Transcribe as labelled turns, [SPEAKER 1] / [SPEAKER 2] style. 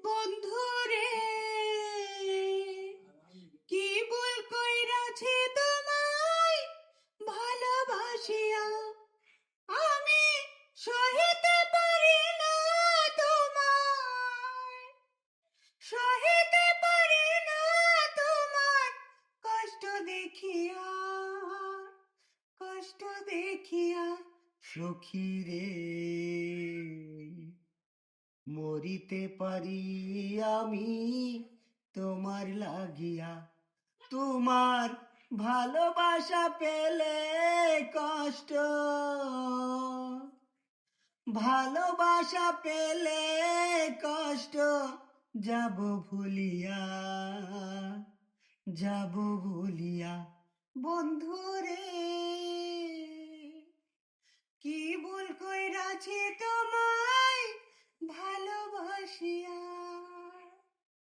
[SPEAKER 1] বন্ধুরে কি ভুল কইরাছি তোমায় ভালোবাসিয়া, আমি সহিতে পারি না তোমায়, সহিতে পারি না তোমার কষ্ট দেখিয়া, কষ্ট দেখিয়া সখী রে, মরিতে পারি আমি তোমার লাগিয়া। তোমার ভালোবাসা পেলে কষ্ট, ভালোবাসা পেলে কষ্ট যাব ভুলিয়া, যাব ভুলিয়া। বন্ধুরে কি ভুল কইরাছি তোমায় ভালোবাসি।